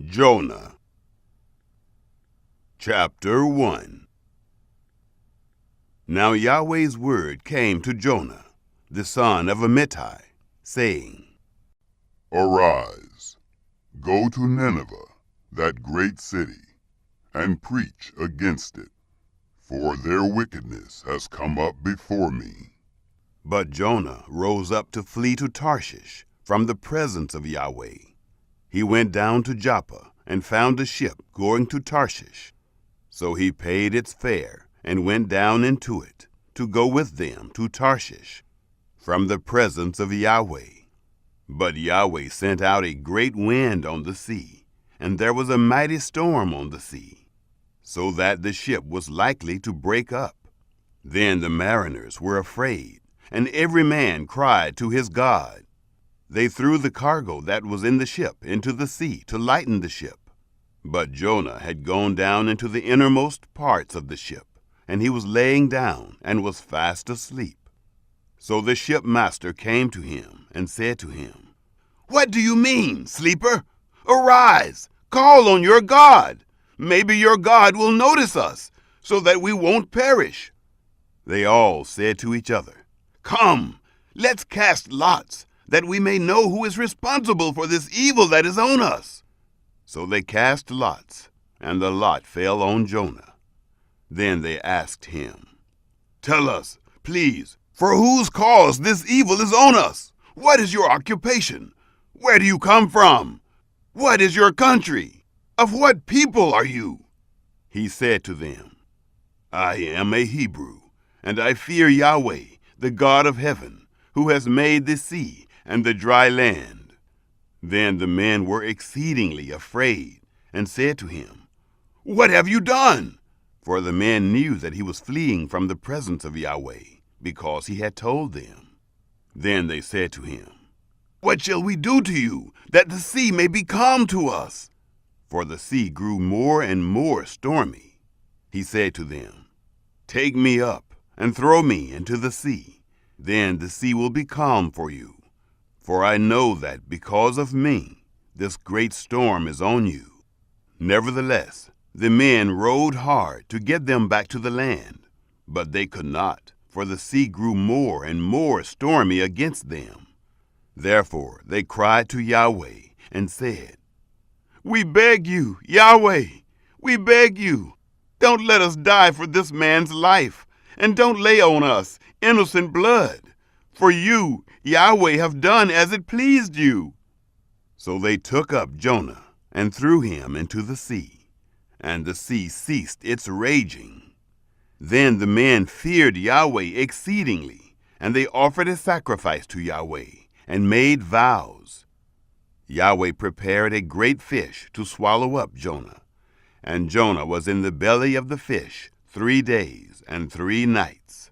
Jonah. Chapter 1. Now Yahweh's word came to Jonah, the son of Amittai, saying, Arise, go to Nineveh, that great city, and preach against it, for their wickedness has come up before me. But Jonah rose up to flee to Tarshish from the presence of Yahweh. He went down to Joppa and found a ship going to Tarshish. So he paid its fare and went down into it to go with them to Tarshish from the presence of Yahweh. But Yahweh sent out a great wind on the sea, and there was a mighty storm on the sea, so that the ship was likely to break up. Then the mariners were afraid, and every man cried to his God. They threw the cargo that was in the ship into the sea to lighten the ship. But Jonah had gone down into the innermost parts of the ship, and he was laying down and was fast asleep. So the shipmaster came to him and said to him, "What do you mean, sleeper? Arise, call on your God. Maybe your God will notice us, so that we won't perish." They all said to each other, "Come, let's cast lots, that we may know who is responsible for this evil that is on us." So they cast lots, and the lot fell on Jonah. Then they asked him, "Tell us, please, for whose cause this evil is on us? What is your occupation? Where do you come from? What is your country? Of what people are you?" He said to them, "I am a Hebrew, and I fear Yahweh, the God of heaven, who has made the sea and the dry land." Then the men were exceedingly afraid and said to him, "What have you done?" For the men knew that he was fleeing from the presence of Yahweh, because he had told them. Then they said to him, "What shall we do to you, that the sea may be calm to us?" For the sea grew more and more stormy. He said to them, "Take me up and throw me into the sea. Then the sea will be calm for you. For I know that because of me, this great storm is on you." Nevertheless, the men rowed hard to get them back to the land, but they could not, for the sea grew more and more stormy against them. Therefore they cried to Yahweh and said, "We beg you, Yahweh, we beg you, don't let us die for this man's life, and don't lay on us innocent blood. For you, Yahweh, have done as it pleased you." So they took up Jonah and threw him into the sea, and the sea ceased its raging. Then the men feared Yahweh exceedingly, and they offered a sacrifice to Yahweh and made vows. Yahweh prepared a great fish to swallow up Jonah, and Jonah was in the belly of the fish 3 days and 3 nights.